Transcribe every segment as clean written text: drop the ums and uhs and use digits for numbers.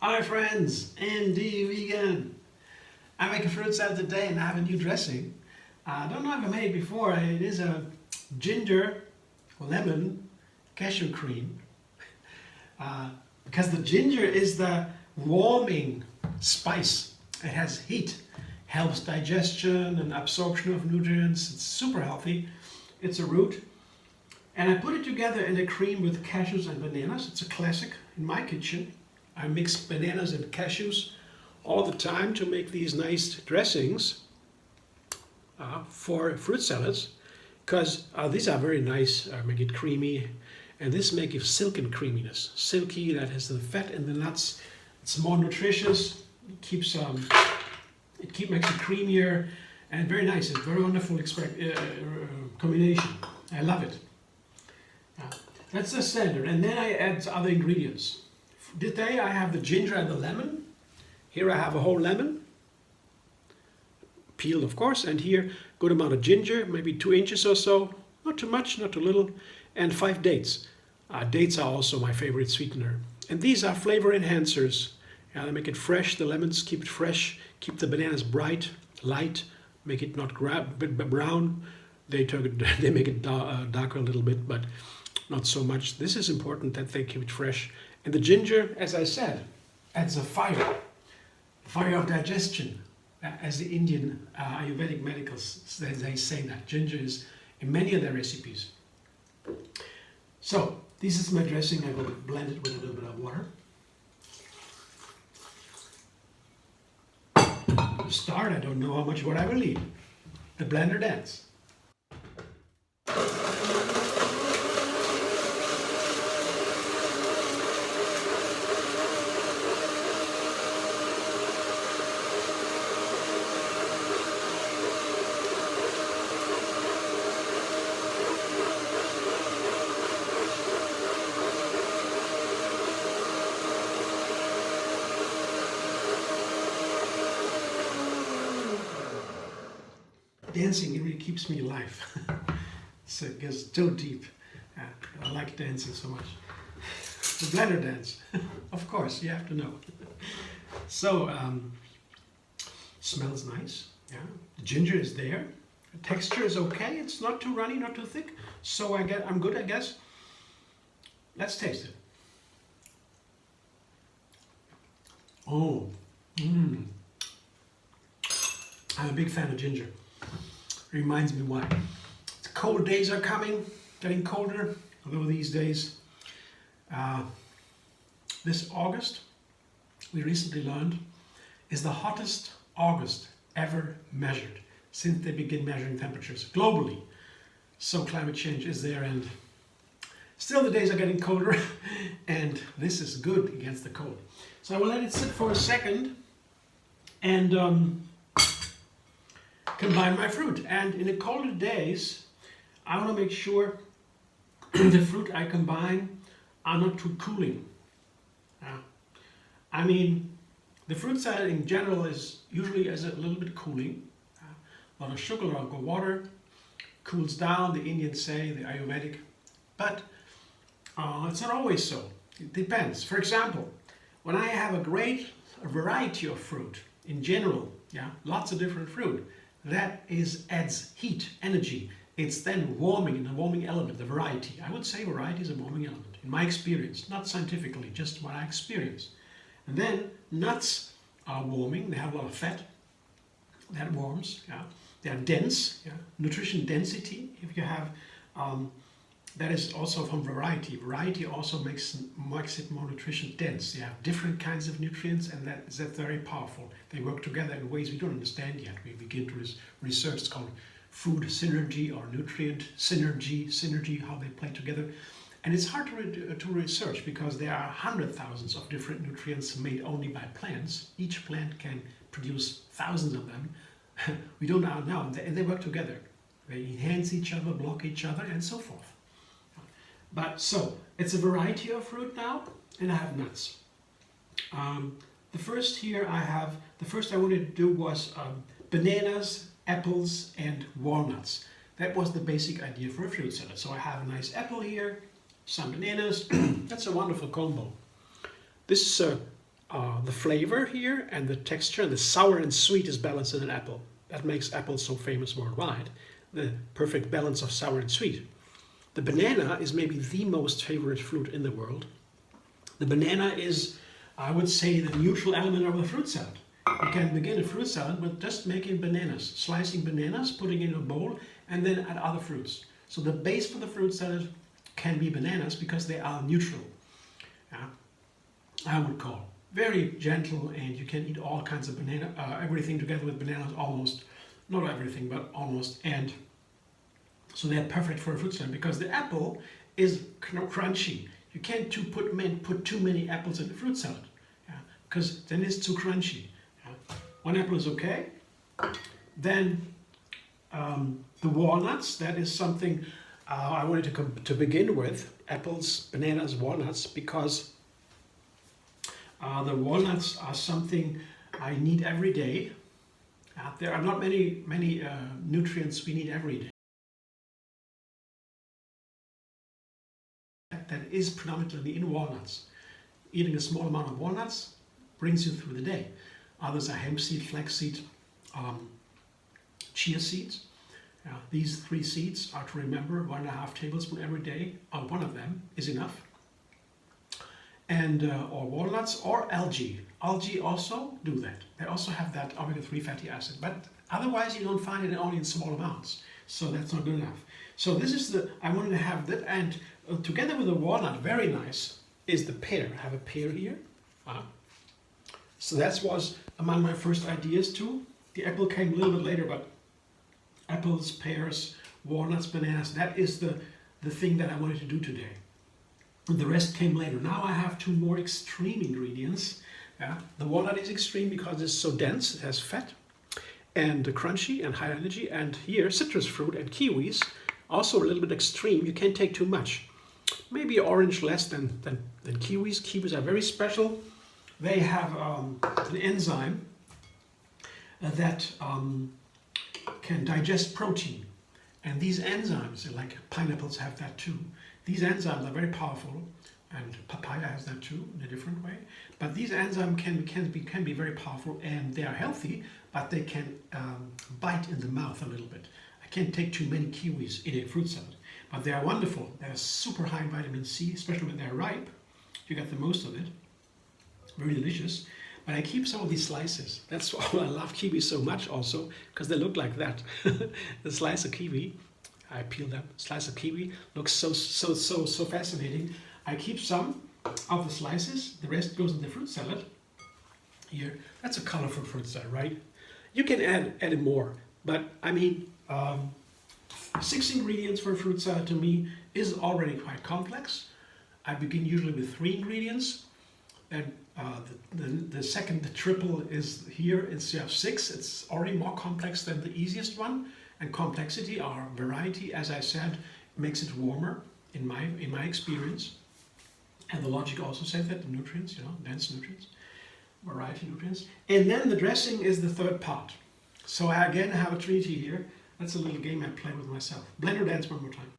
Hi friends, Andy Vegan. I make a fruit salad today and I have a new dressing. I don't know if I made it before. It is a ginger, lemon, cashew cream. Because the ginger is the warming spice. It has heat, helps digestion and absorption of nutrients. It's super healthy. It's a root. And I put it together in a cream with cashews and bananas. It's a classic in my kitchen. I mix bananas and cashews all the time to make these nice dressings for fruit salads, because these are very nice, make it creamy, and this makes it silken creaminess. Silky, that has the fat in the nuts. It's more nutritious. It keeps makes it creamier and very nice. It's a very wonderful combination. I love it. That's the standard, and then I add other ingredients. Today I have the ginger and the lemon. Here I have a whole lemon, peeled of course, and here good amount of ginger, maybe 2 inches or so, not too much, not too little, and 5 dates. Dates are also my favorite sweetener. And these are flavor enhancers. They make it fresh, the lemons keep it fresh, keep the bananas bright, light, make it not brown. They make it darker a little bit, but not so much. This is important that they keep it fresh. And the ginger, as I said, adds a fire of digestion. As the Indian Ayurvedic medicals, they say that ginger is in many of their recipes. So this is my dressing. I will blend it with a little bit of water. To start, I don't know how much water I will need. The blender dance. Dancing, it really keeps me alive. So it goes so deep. I like dancing so much. The blender dance, of course, you have to know. So, smells nice. Yeah, the ginger is there. The texture is okay. It's not too runny, not too thick. So I'm good, I guess. Let's taste it. Oh, I'm a big fan of ginger. Reminds me why. The cold days are coming, getting colder, although these days, this August, we recently learned, is the hottest August ever measured since they begin measuring temperatures globally. So climate change is there, and still the days are getting colder, and this is good against the cold. So I will let it sit for a second and combine my fruit. And in the colder days, I want to make sure the fruit I combine are not too cooling. I mean, the fruit salad in general is usually a little bit cooling. A lot of sugar, a lot of water, cools down, the Indians say, the Ayurvedic. But it's not always so. It depends. For example, when I have a great variety of fruit in general, lots of different fruit, that adds heat, energy. It's then warming, in a warming element, the variety. I would say variety is a warming element, in my experience, not scientifically, just what I experience. And then nuts are warming, they have a lot of fat, that warms, They are dense, nutrition density, if you have, that is also from variety. Variety also makes it more nutrition dense. You have different kinds of nutrients, and that's very powerful. They work together in ways we don't understand yet. We begin to research. It's called food synergy or nutrient synergy, how they play together. And it's hard to research because there are thousands of different nutrients made only by plants. Each plant can produce thousands of them. We don't know now, and they work together. They enhance each other, block each other, and so forth. But so, it's a variety of fruit now, and I have nuts. The first I wanted to do was bananas, apples, and walnuts. That was the basic idea for a fruit salad. So I have a nice apple here, some bananas. That's a wonderful combo. This is the flavor here and the texture, the sour and sweet is balanced in an apple. That makes apples so famous worldwide, the perfect balance of sour and sweet. The banana is maybe the most favorite fruit in the world. The banana is, I would say, the neutral element of a fruit salad. You can begin a fruit salad with just making bananas, slicing bananas, putting in a bowl, and then add other fruits. So the base for the fruit salad can be bananas because they are neutral. I would call very gentle, and you can eat all kinds of banana, everything together with bananas almost, not everything, but almost. And so they're perfect for a fruit salad because the apple is crunchy. You can't put too many apples in a fruit salad, because then it's too crunchy. One apple is okay. Then the walnuts, that is something I wanted to begin with. Apples, bananas, walnuts, because the walnuts are something I need every day. There are not many nutrients we need every day. That is predominantly in walnuts. Eating a small amount of walnuts brings you through the day. Others are hemp seed, flax seed, chia seeds. These 3 seeds are to remember 1.5 tablespoons every day. One of them is enough. And or walnuts or algae. Algae also do that. They also have that omega-3 fatty acid, but otherwise you don't find it only in small amounts. So that's not good enough. So this is I wanted to have that, and together with the walnut, very nice, is the pear. I have a pear here. So that was among my first ideas too. The apple came a little bit later, but apples, pears, walnuts, bananas, that is the thing that I wanted to do today. And the rest came later. Now I have 2 more extreme ingredients. The walnut is extreme because it's so dense, it has fat, and crunchy and high energy. And here, citrus fruit and kiwis, also a little bit extreme. You can't take too much. Maybe orange less than kiwis. Kiwis are very special. They have an enzyme that can digest protein. And these enzymes, like pineapples have that too. These enzymes are very powerful, and papaya has that too in a different way. But these enzymes can be very powerful, and they are healthy, but they can bite in the mouth a little bit. I can't take too many kiwis in a fruit salad, but they are wonderful. They're super high in vitamin C, especially when they're ripe. You get the most of it. Very delicious. But I keep some of these slices. That's why I love kiwis so much also, because they look like that. The slice of kiwi, I peel them. Slice of kiwi looks so fascinating. I keep some of the slices. The rest goes in the fruit salad. Here, that's a colorful fruit salad, right? You can add more, but I mean, 6 ingredients for a fruit salad to me is already quite complex. I begin usually with 3 ingredients, and the triple is here. It's you have 6. It's already more complex than the easiest one. And complexity or variety, as I said, makes it warmer in my experience. And the logic also says that the nutrients, dense nutrients, variety nutrients. And then the dressing is the 3rd part. So I again have a trinity here. That's a little game I play with myself. Blender dance one more time.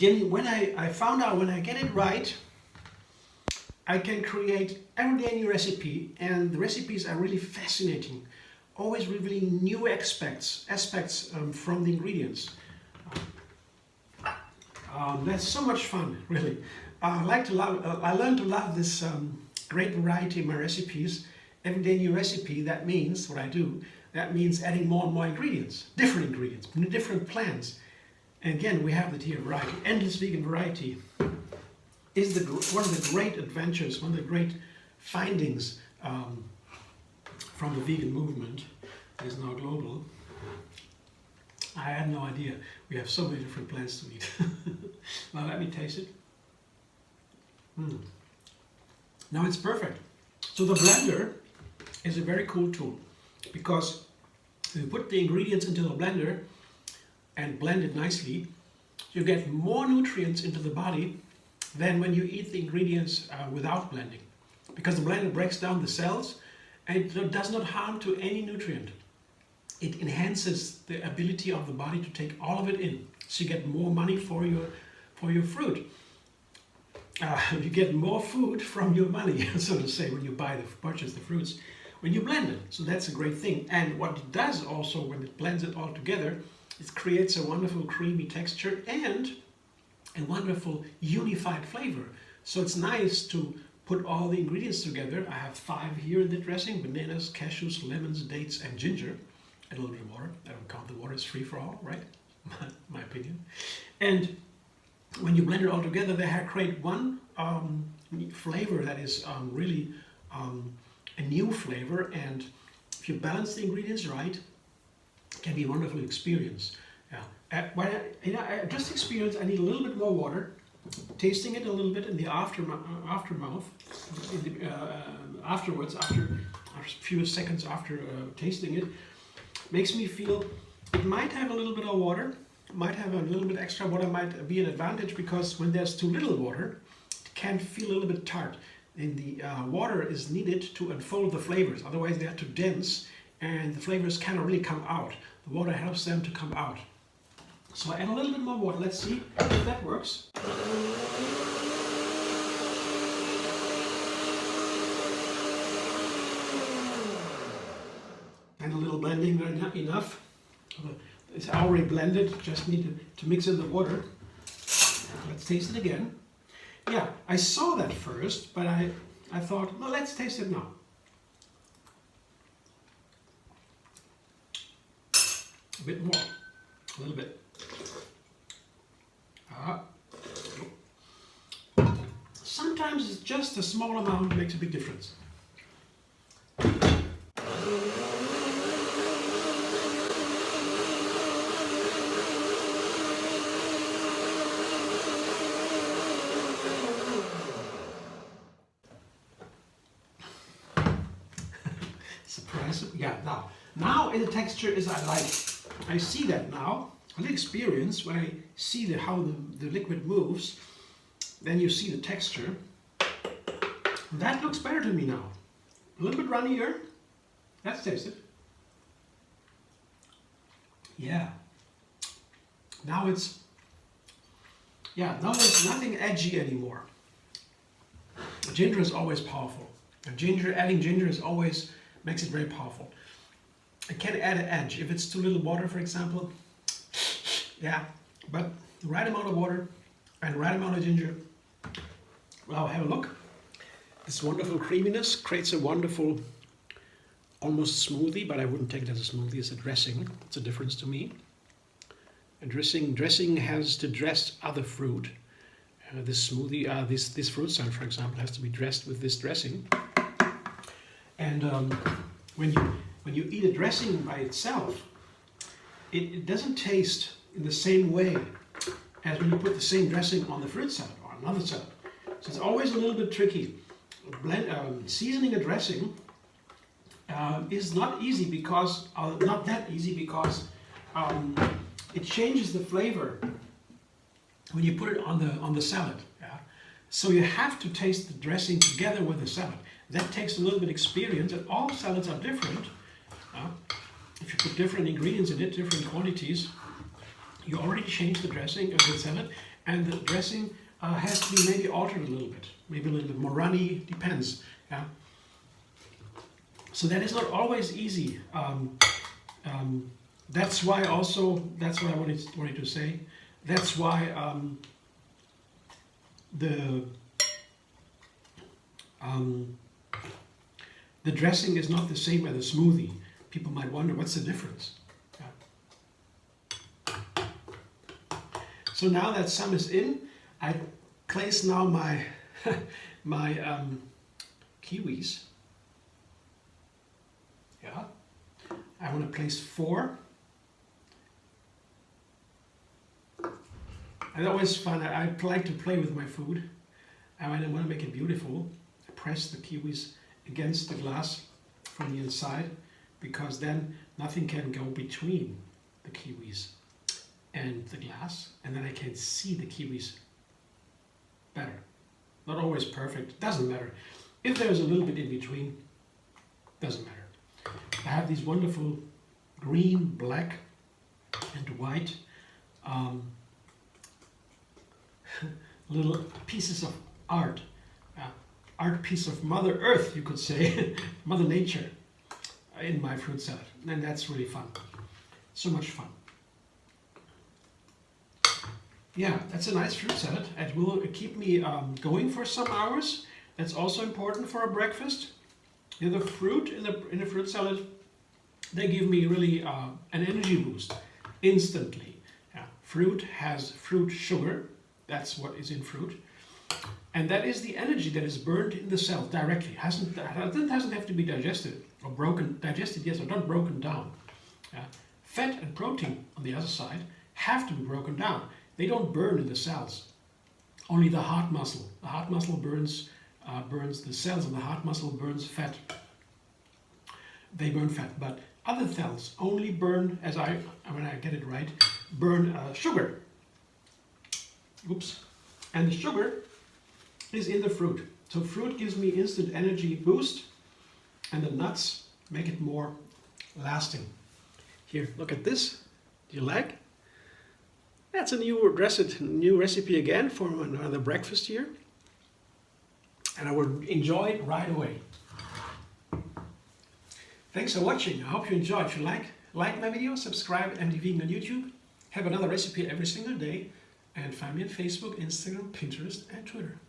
When I found out when I get it right, I can create every day a new recipe, and the recipes are really fascinating, always revealing new aspects from the ingredients. That's so much fun, really. I learned to love this great variety in my recipes. Every day new recipe, that means what I do. That means adding more and more ingredients, different plants. And again, we have it here, variety. Endless vegan variety is one of the great adventures, one of the great findings from the vegan movement that is now global. I had no idea we have so many different plants to eat. Now let me taste it. Now it's perfect. So the blender is a very cool tool, because if you put the ingredients into the blender, and blend it nicely, you get more nutrients into the body than when you eat the ingredients without blending. Because the blender breaks down the cells and it does not harm to any nutrient. It enhances the ability of the body to take all of it in. So you get more money for your fruit. You get more food from your money, so to say, when you purchase the fruits, when you blend it. So that's a great thing. And what it does also, when it blends it all together, it creates a wonderful creamy texture and a wonderful unified flavor. So it's nice to put all the ingredients together. I have 5 here in the dressing: bananas, cashews, lemons, dates, and ginger. And a little bit of water. I don't count the water, it's free for all, right? My opinion. And when you blend it all together, they create one flavor that is really a new flavor. And if you balance the ingredients right, it can be a wonderful experience. Yeah. I just experienced I need a little bit more water. Tasting it a little bit in the aftermouth, afterwards, after a few seconds after tasting it, makes me feel it might have a little bit of water, might have a little bit extra water, might be an advantage, because when there's too little water, it can feel a little bit tart. And the water is needed to unfold the flavors, otherwise they are too dense and the flavors cannot really come out. The water helps them to come out. So I add a little bit more water. Let's see if that works. And a little blending, enough. It's already blended, just need to mix in the water. Let's taste it again. Yeah, I saw that first, but I thought, well, let's taste it now. A bit more, a little bit. Sometimes it's just a small amount makes a big difference. Surprise! Yeah, now the texture is I like. I see that now. A little experience when I see how the liquid moves, then you see the texture. That looks better to me now. A little bit runnier. Let's taste it. Yeah. Now there's nothing edgy anymore. Ginger is always powerful. And adding ginger is always makes it very powerful. It can add an edge. If it's too little water, for example, yeah, but the right amount of water and the right amount of ginger. Well, have a look. This wonderful creaminess creates a wonderful, almost smoothie, but I wouldn't take it as a smoothie, it's a dressing. It's a difference to me. A dressing has to dress other fruit. This smoothie, this fruit salad, for example, has to be dressed with this dressing. And when you eat a dressing by itself, it doesn't taste in the same way as when you put the same dressing on the fruit salad or another salad. So it's always a little bit tricky. Seasoning a dressing is not easy because it changes the flavor when you put it on the salad. Yeah? So you have to taste the dressing together with the salad. That takes a little bit of experience, and all salads are different. If you put different ingredients in it, different quantities, you already changed the dressing of the salad, and the dressing has to be maybe altered a little bit, maybe a little bit more runny, depends. Yeah. So that is not always easy. That's why I wanted to say. That's why the dressing is not the same as a smoothie. People might wonder, what's the difference? Yeah. So now that some is in, I place now my kiwis. Yeah. I want to place 4. It's always fun. I like to play with my food. I want to make it beautiful. I press the kiwis against the glass from the inside, because then nothing can go between the kiwis and the glass, and then I can see the kiwis better. Not always perfect, doesn't matter. If there's a little bit in between, doesn't matter. I have these wonderful green, black, and white little pieces of art. Art piece of Mother Earth, you could say, Mother Nature, in my fruit salad. And that's really fun. So much fun. Yeah, that's a nice fruit salad. It will keep me going for some hours. That's also important for a breakfast. The fruit in the fruit salad, they give me really an energy boost instantly. Fruit has fruit sugar. That's what is in fruit. And that is the energy that is burned in the cell directly. It doesn't have to be digested or broken, digested, yes, or not broken down. Fat and protein, on the other side, have to be broken down. They don't burn in the cells. Only the heart muscle. The heart muscle burns the cells, and the heart muscle burns fat. They burn fat, but other cells only burn, when I get it right, burn sugar. Oops. And the sugar is in the fruit. So fruit gives me instant energy boost, and the nuts make it more lasting. Here, look at this. Do you like? That's a new recipe again for another breakfast here. And I will enjoy it right away. Thanks for watching. I hope you enjoyed. If you like my video, subscribe at MD Vegan on YouTube. Have another recipe every single day. And find me on Facebook, Instagram, Pinterest, and Twitter.